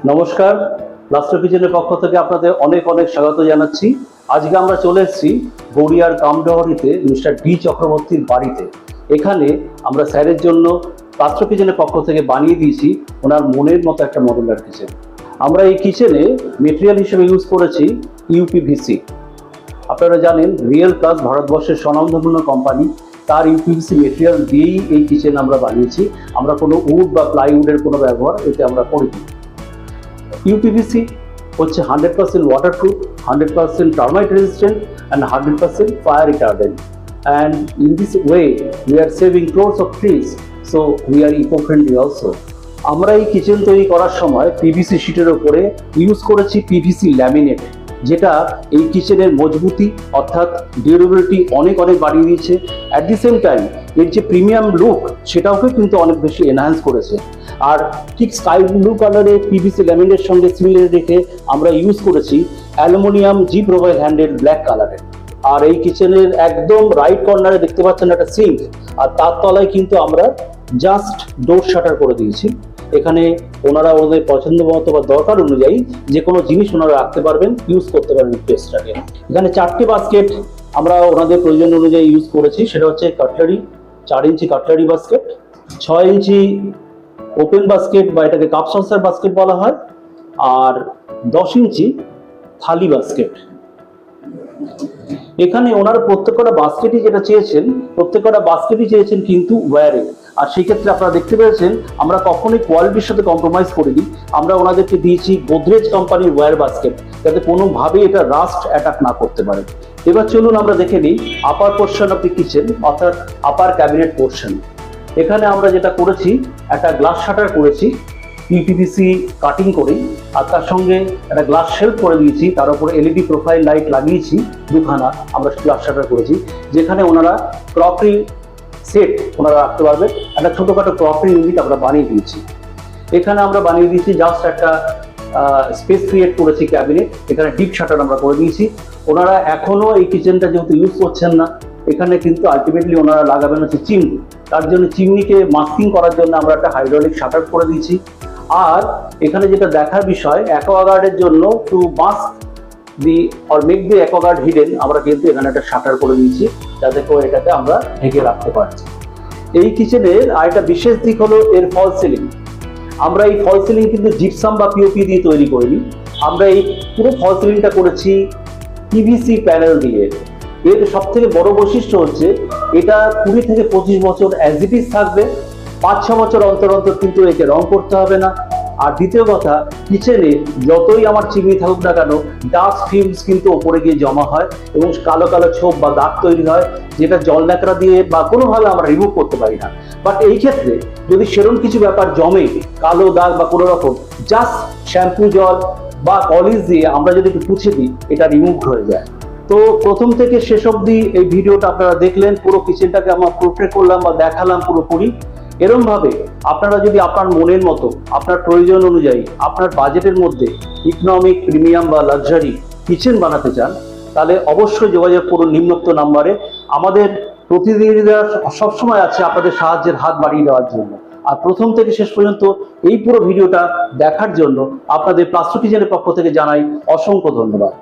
নমস্কার, লাস্টার কিচেনের পক্ষ থেকে আপনাদের অনেক অনেক স্বাগত জানাচ্ছি। আজকে আমরা চলে এসেছি গড়িয়ার কামডহরিতে মিস্টার ডি চক্রবর্তীর বাড়িতে। এখানে আমরা স্যারের জন্য লাস্টার কিচেনের পক্ষ থেকে বানিয়ে দিয়েছি ওনার মনের মতো একটা মডুলার কিচেন। আমরা এই কিচেনে মেটেরিয়াল হিসেবে ইউজ করেছি ইউপিভিসি। আপনারা জানেন রিয়েল প্লাস ভারতবর্ষের স্বনামধন্য কোম্পানি, তার ইউপিভিসি মেটেরিয়াল দিয়েই এই কিচেন আমরা বানিয়েছি। আমরা কোনো উড বা প্লাইউডের কোনো ব্যবহার এতে আমরা করিনি। ইউপিভিসি হচ্ছে 100% waterproof, 100% termite resistant and 100% fire retardant, and in this way we are saving crores of trees, so we are eco-friendly also. আমরা এই কিচেন তৈরি করার সময় পিভিসি শিটের উপরে ইউজ করেছি পিভিসি ল্যামিনেট, যেটা এই কিচেনের মজবুতি অর্থাৎ ডিউরেবিলিটি অনেক বাড়িয়ে দিয়েছে। অ্যাট দি সেম টাইম এর যে প্রিমিয়াম লুক সেটাকে কিন্তু অনেক বেশি এনহ্যান্স করেছে। আর ঠিক স্কাই ব্লু কালারের পিভিসি ল্যামিনেটের সঙ্গে সিমিলার রেখে আমরা ইউজ করেছি অ্যালুমিনিয়াম জি প্রোফাইল হ্যান্ডেল ব্ল্যাক কালারের। আর এই কিচেনের একদম রাইট কর্নারে দেখতে পাচ্ছেন একটা সিঙ্ক, আর তার তলায় কিন্তু আমরা জাস্ট ডোর শাটার করে দিয়েছি। এখানে ওনারা ওদের পছন্দ মতো বা দরকার অনুযায়ী যে কোনো জিনিস ওনারা রাখতে পারবেন, ইউজ করতে পারবেন স্পেসটাকে। এখানে 4টে বাস্কেট আমরা ওনাদের প্রয়োজন অনুযায়ী ইউজ করেছি। সেটা হচ্ছে কাটলারি, 4 ইঞ্চি কাটলারি বাস্কেট, 6 ইঞ্চি ওপেন বাস্কেট বা এটাকে কাপ সসার বাস্কেট বলা হয়, আর 10 ইঞ্চি থালি বাস্কেট। এখানে ওনারা প্রত্যেকটা বাস্কেটই যেটা চেয়েছেন, প্রত্যেকটা বাস্কেটই চেয়েছেন কিন্তু ওয়্যারিং। আর সেই ক্ষেত্রে আপনারা দেখতে পেয়েছেন আমরা কখনোই কোয়ালিটির সাথে কম্প্রোমাইজ করিনি। আমরা ওনাদেরকে দিয়েছি গোদরেজ কোম্পানির ওয়্যার বাস্কেট, যাতে কোনোভাবেই এটা রাস্ট অ্যাটাক না করতে পারে। এবার চলুন আমরা দেখে নিই আপার পোর্শন অফ দি কিচেন, অর্থাৎ আপার ক্যাবিনেট পোর্শন। এখানে আমরা যেটা করেছি একটা গ্লাস শাটার করেছি ইউপিভিসি কাটিং করে, আর তার সঙ্গে একটা গ্লাস শেলফ করে দিয়েছি, তার উপরে এলইডি প্রোফাইল লাইট লাগিয়েছি দুখানা। আমরা গ্লাস শাটার করেছি যেখানে ওনারা ক্রকারি সেট ওনারা রাখতে পারবেন। একটা ছোটোখাটো ক্রকারি ইউনিট আমরা বানিয়ে দিয়েছি। এখানে আমরা বানিয়ে দিয়েছি জাস্ট একটা স্পেস ক্রিয়েট করেছি ক্যাবিনেট। এখানে ডিপ শাটার আমরা করে দিয়েছি। ওনারা এখনো এই কিচেনটা যেহেতু ইউজ করছেন না, এখানে কিন্তু আলটিমেটলি ওনারা লাগাবেন হচ্ছে চিমনি। তার জন্য চিমনিকে মাস্কিং করার জন্য আমরা একটা হাইড্রোলিক শাটার করে দিয়েছি। আর এখানে যেটা দেখার বিষয়, অ্যাকোয়াগার্ডের জন্য to mask the or make the Aquaguard hidden, আমরা কিন্তু এখানে একটা শাটার করে দিয়েছি যাতে করে এটাকে আমরা ঢেকে রাখতে পারছি। এই কিচেনের আরেকটা বিশেষ দিক হলো এর ফল সিলিং। আমরা এই ফল সিলিং কিন্তু জিপসাম বা পিওপি দিয়ে তৈরি করিনি। আমরা এই পুরো ফল সিলিংটা করেছি পিভিসি প্যানেল দিয়ে। এর সব থেকে বড় বৈশিষ্ট্য হচ্ছে এটা 20 থেকে 25 বছর অ্যাজ ইট ইজ থাকবে। 5-6 বছর অন্তর অন্তর কিন্তু একে রং করতে হবে না। আর দ্বিতীয় কথা, কিচেনে যতই আমার চিমনি থাকুক না কেন, ডাস্ট ফিউমস কিন্তু ওপরে গিয়ে জমা হয় এবং কালো কালো ছোপ বা দাগ তৈরি হয়, যেটা জল ন্যাকড়া দিয়ে বা কোনোভাবে আমরা রিমুভ করতে পারি না। বাট এই ক্ষেত্রে যদি সেরকম কিছু ব্যাপার জমে, কালো দাগ বা কোনো রকম, জাস্ট শ্যাম্পু জল বা পলিশ দিয়ে আমরা যদি একটু পুছে দিই, এটা রিমুভ হয়ে যায়। তো প্রথম থেকে শেষ অবধি এই ভিডিওটা আপনারা দেখলেন, পুরো কিচেনটাকে আমরা পোর্ট্রেট করলাম বা দেখালাম পুরোপুরি। এরকম ভাবে আপনারা যদি আপনার মনের মতো, আপনার প্রয়োজন অনুযায়ী, আপনার বাজেটের মধ্যে ইকোনমিক, প্রিমিয়াম বা লাক্সারি কিচেন বানাতে চান, তাহলে অবশ্যই যোগাযোগ করুন নিম্নোক্ত নাম্বারে। আমাদের প্রতিনিধিরা সবসময় আছে আপনাদের সাহায্যের হাত বাড়িয়ে দেওয়ার জন্য। আর প্রথম থেকে শেষ পর্যন্ত এই পুরো ভিডিওটা দেখার জন্য আপনাদের প্লাস্টার কিচেনের পক্ষ থেকে জানাই অসংখ্য ধন্যবাদ।